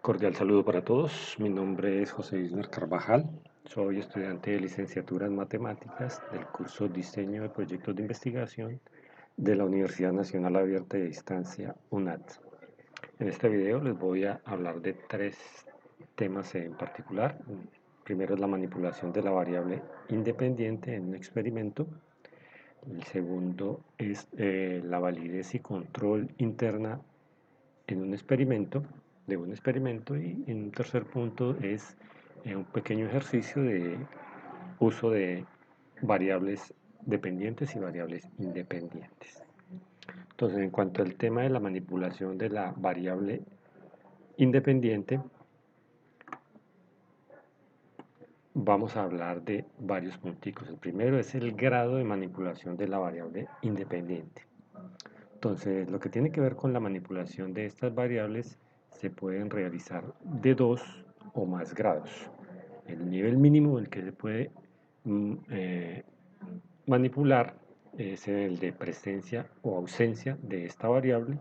Cordial saludo para todos. Mi nombre es José Ismer Carvajal. Soy estudiante de licenciatura en matemáticas del curso Diseño de Proyectos de Investigación de la Universidad Nacional Abierta de Distancia UNAD. En este video les voy a hablar de tres temas en particular. Primero es la manipulación de la variable independiente en un experimento. El segundo es la validez y control interna en un experimento, de un experimento, y en un tercer punto es un pequeño ejercicio de uso de variables dependientes y variables independientes. Entonces, en cuanto al tema de la manipulación de la variable independiente, vamos a hablar de varios punticos. El primero es el grado de manipulación de la variable independiente. Entonces, lo que tiene que ver con la manipulación de estas variables se pueden realizar de dos o más grados. El nivel mínimo del que se puede manipular es el de presencia o ausencia de esta variable,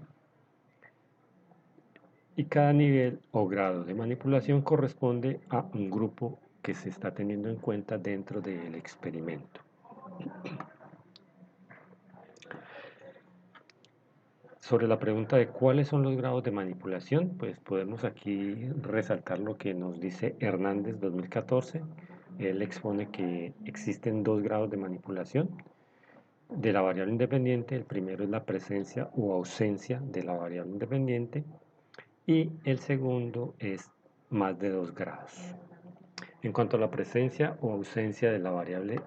y cada nivel o grado de manipulación corresponde a un grupo que se está teniendo en cuenta dentro del experimento. Sobre la pregunta de cuáles son los grados de manipulación, pues podemos aquí resaltar lo que nos dice Hernández 2014. Él expone que existen dos grados de manipulación de la variable independiente. El primero es la presencia o ausencia de la variable independiente, y el segundo es más de 2 grados. En cuanto a la presencia o ausencia de la variable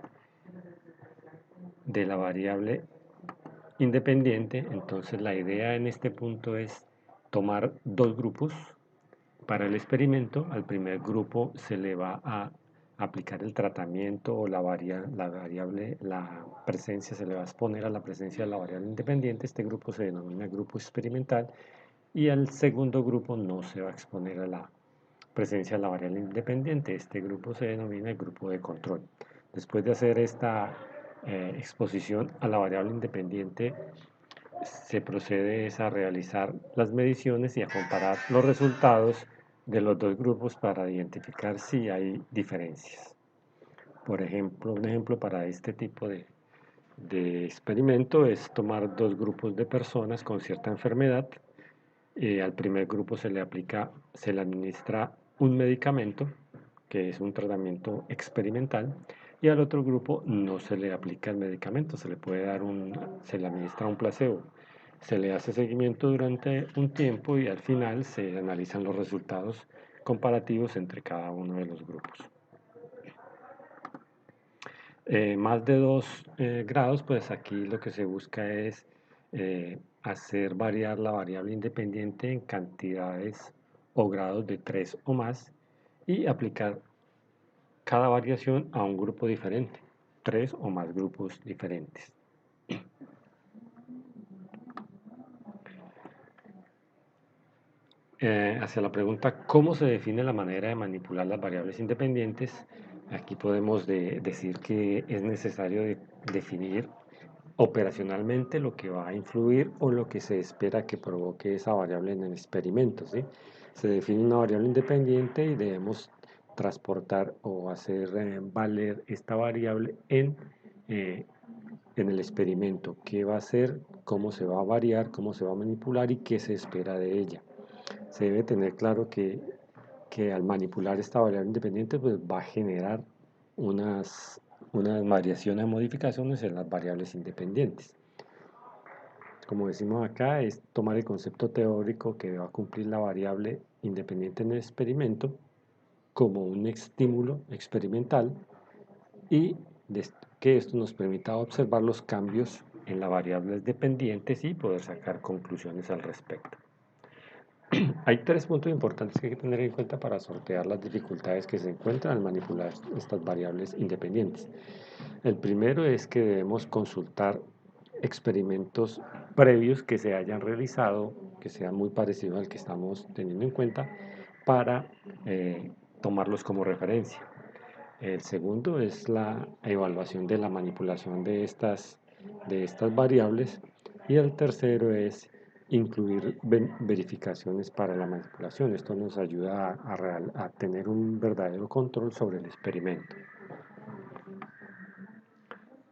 independiente, entonces la idea en este punto es tomar dos grupos para el experimento. Al primer grupo se le va a aplicar el tratamiento o la variable, la presencia se le va a exponer a la presencia de la variable independiente. Este grupo se denomina grupo experimental, y al segundo grupo no se va a exponer a la presencia de la variable independiente. Este grupo se denomina el grupo de control. Después de hacer esta exposición a la variable independiente, se procede a realizar las mediciones y a comparar los resultados de los dos grupos para identificar si hay diferencias. Por ejemplo, un ejemplo para este tipo de experimento es tomar dos grupos de personas con cierta enfermedad. Al primer grupo se le administra un medicamento, que es un tratamiento experimental, y al otro grupo no se le aplica el medicamento, se le administra un placebo. Se le hace seguimiento durante un tiempo y al final se analizan los resultados comparativos entre cada uno de los grupos. Más de 2 grados, pues aquí lo que se busca es hacer variar la variable independiente en cantidades o grados de 3 o más, y aplicar cada variación a un grupo diferente, 3 o más grupos diferentes. Hacia la pregunta ¿cómo se define la manera de manipular las variables independientes? Aquí podemos decir que es necesario definir operacionalmente lo que va a influir o lo que se espera que provoque esa variable en el experimento, ¿sí? Se define una variable independiente y debemos transportar o hacer valer esta variable eh, en el experimento. ¿Qué va a hacer? ¿Cómo se va a variar? ¿Cómo se va a manipular? ¿Y qué se espera de ella? Se debe tener claro que al manipular esta variable independiente, pues va a generar unas variaciones o modificaciones en las variables independientes. Como decimos acá, es tomar el concepto teórico que va a cumplir la variable independiente en el experimento como un estímulo experimental, y que esto nos permita observar los cambios en las variables dependientes y poder sacar conclusiones al respecto. Hay tres puntos importantes que hay que tener en cuenta para sortear las dificultades que se encuentran al manipular estas variables independientes. El primero es que debemos consultar experimentos previos que se hayan realizado, que sean muy parecidos al que estamos teniendo en cuenta, para tomarlos como referencia. El segundo es la evaluación de la manipulación de estas variables, y el tercero es incluir verificaciones para la manipulación. Esto nos ayuda a tener un verdadero control sobre el experimento.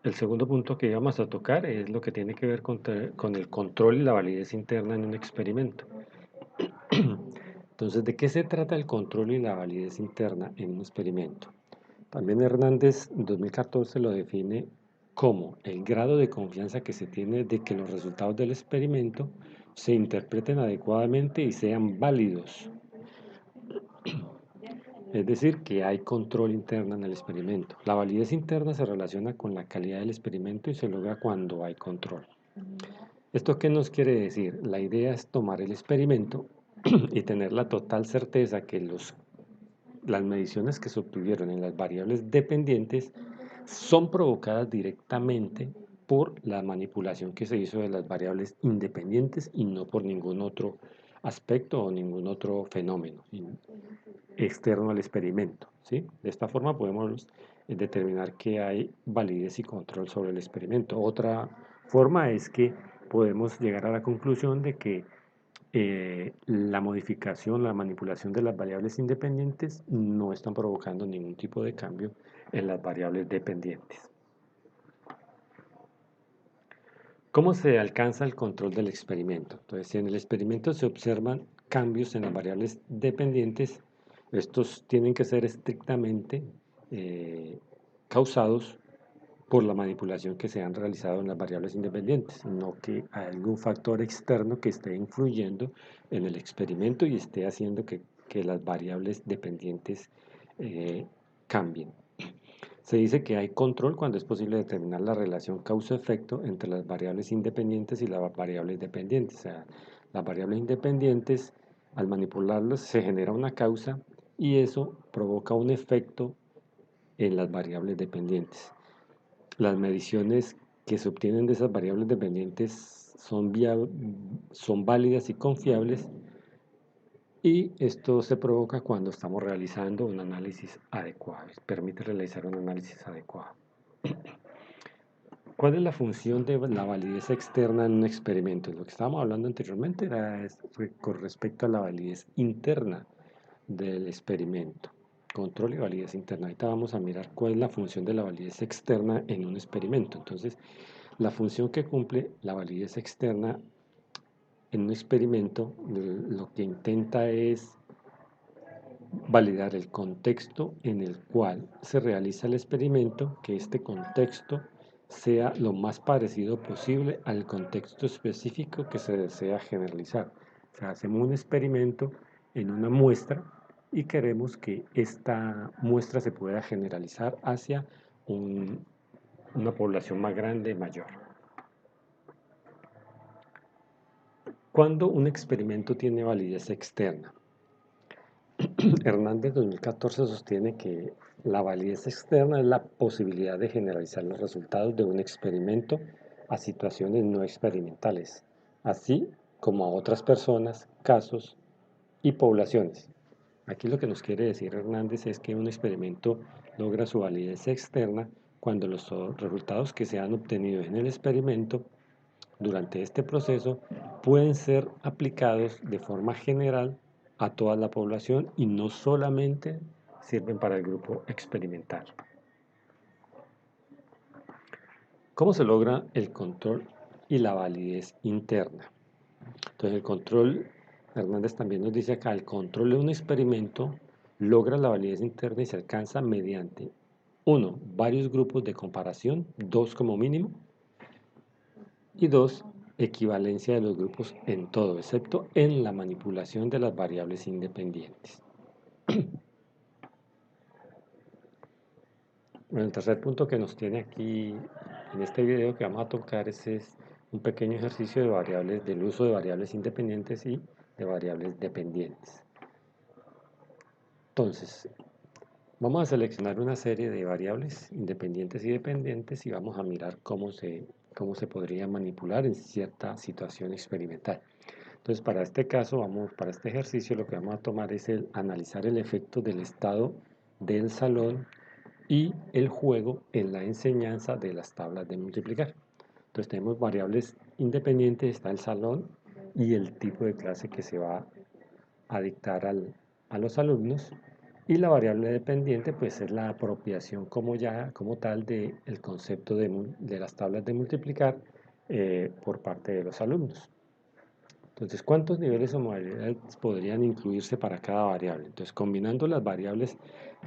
El segundo punto que íbamos a tocar es lo que tiene que ver con el control y la validez interna en un experimento. Entonces, ¿de qué se trata el control y la validez interna en un experimento? También Hernández en 2014 lo define como el grado de confianza que se tiene de que los resultados del experimento se interpreten adecuadamente y sean válidos. Es decir, que hay control interno en el experimento. La validez interna se relaciona con la calidad del experimento y se logra cuando hay control. ¿Esto qué nos quiere decir? La idea es tomar el experimento y tener la total certeza que las mediciones que se obtuvieron en las variables dependientes son provocadas directamente por la manipulación que se hizo de las variables independientes y no por ningún otro aspecto o ningún otro fenómeno externo al experimento, ¿sí? De esta forma podemos determinar que hay validez y control sobre el experimento. Otra forma es que podemos llegar a la conclusión de que la modificación, la manipulación de las variables independientes no están provocando ningún tipo de cambio en las variables dependientes. ¿Cómo se alcanza el control del experimento? Entonces, si en el experimento se observan cambios en las variables dependientes, estos tienen que ser estrictamente causados por la manipulación que se han realizado en las variables independientes, no que hay algún factor externo que esté influyendo en el experimento y esté haciendo que las variables dependientes cambien. Se dice que hay control cuando es posible determinar la relación causa-efecto entre las variables independientes y las variables dependientes. O sea, las variables independientes, al manipularlas, se genera una causa y eso provoca un efecto en las variables dependientes. Las mediciones que se obtienen de esas variables dependientes son válidas y confiables y esto se provoca cuando estamos realizando un análisis adecuado, permite realizar un análisis adecuado. ¿Cuál es la función de la validez externa en un experimento? Lo que estábamos hablando anteriormente era con respecto a la validez interna del experimento. Control y validez interna. Ahorita vamos a mirar cuál es la función de la validez externa en un experimento. Entonces, la función que cumple la validez externa en un experimento lo que intenta es validar el contexto en el cual se realiza el experimento, que este contexto sea lo más parecido posible al contexto específico que se desea generalizar. O sea, hacemos un experimento en una muestra y queremos que esta muestra se pueda generalizar hacia una población más grande, mayor. ¿Cuándo un experimento tiene validez externa? Hernández 2014 sostiene que la validez externa es la posibilidad de generalizar los resultados de un experimento a situaciones no experimentales, así como a otras personas, casos y poblaciones. Aquí lo que nos quiere decir Hernández es que un experimento logra su validez externa cuando los resultados que se han obtenido en el experimento durante este proceso pueden ser aplicados de forma general a toda la población y no solamente sirven para el grupo experimental. ¿Cómo se logra el control y la validez interna? Entonces el control, Hernández también nos dice acá, el control de un experimento logra la validez interna y se alcanza mediante 1. Varios grupos de comparación, 2 como mínimo, y 2. Equivalencia de los grupos en todo, excepto en la manipulación de las variables independientes. Bueno, el tercer punto que nos tiene aquí en este video que vamos a tocar es un pequeño ejercicio de variables, del uso de variables independientes y de variables dependientes. Entonces, vamos a seleccionar una serie de variables independientes y dependientes y vamos a mirar cómo se podría manipular en cierta situación experimental. Entonces, para este caso, para este ejercicio, lo que vamos a tomar es analizar el efecto del estado del salón y el juego en la enseñanza de las tablas de multiplicar. Entonces, tenemos variables independientes, está el salón y el tipo de clase que se va a dictar a los alumnos. Y la variable dependiente pues es la apropiación como tal del concepto de las tablas de multiplicar por parte de los alumnos. Entonces, ¿cuántos niveles o modalidades podrían incluirse para cada variable? Entonces, combinando las variables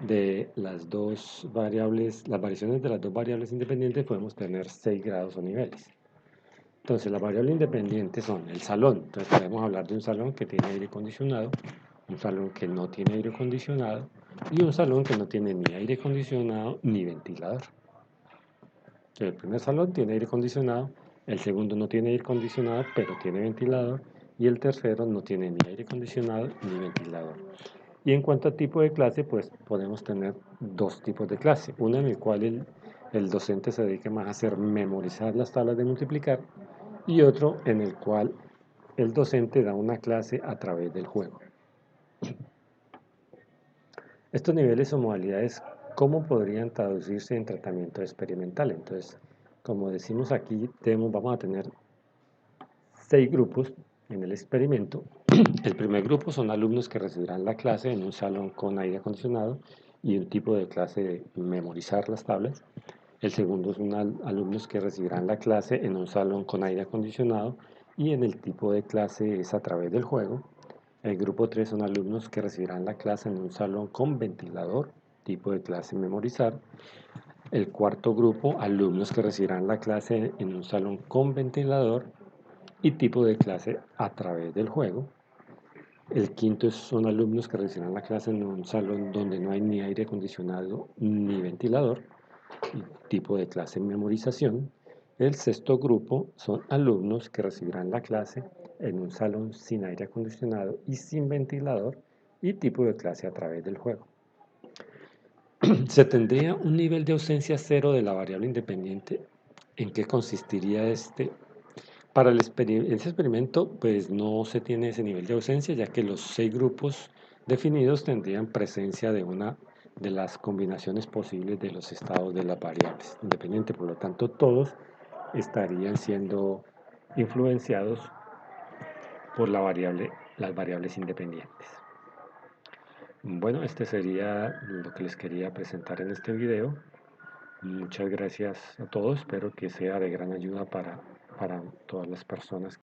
de las dos variables, las variaciones de las dos variables independientes, podemos tener 6 grados o niveles. Entonces, las variables independientes son el salón. Entonces, podemos hablar de un salón que tiene aire acondicionado, un salón que no tiene aire acondicionado y un salón que no tiene ni aire acondicionado ni ventilador. El primer salón tiene aire acondicionado, el segundo no tiene aire acondicionado, pero tiene ventilador, y el tercero no tiene ni aire acondicionado ni ventilador. Y en cuanto a tipo de clase, pues podemos tener dos tipos de clase. Una en el cual el docente se dedica más a hacer memorizar las tablas de multiplicar, y otro en el cual el docente da una clase a través del juego. Estos niveles o modalidades, ¿cómo podrían traducirse en tratamiento experimental? Entonces, como decimos aquí, vamos a tener 6 grupos en el experimento. El primer grupo son alumnos que recibirán la clase en un salón con aire acondicionado y un tipo de clase de memorizar las tablas. El segundo son alumnos que recibirán la clase en un salón con aire acondicionado y en el tipo de clase es a través del juego. El grupo 3 son alumnos que recibirán la clase en un salón con ventilador, tipo de clase memorizar. El cuarto grupo, alumnos que recibirán la clase en un salón con ventilador y tipo de clase a través del juego. El quinto son alumnos que recibirán la clase en un salón donde no hay ni aire acondicionado ni ventilador y tipo de clase memorización. El sexto grupo son alumnos que recibirán la clase en un salón sin aire acondicionado y sin ventilador y tipo de clase a través del juego. Se tendría un nivel de ausencia cero de la variable independiente. ¿En qué consistiría este? Para ese experimento, pues no se tiene ese nivel de ausencia, ya que los 6 grupos definidos tendrían presencia de una de las combinaciones posibles de los estados de las variables independientes. Por lo tanto, todos estarían siendo influenciados por las variables independientes. Bueno, este sería lo que les quería presentar en este video. Muchas gracias a todos, espero que sea de gran ayuda para todas las personas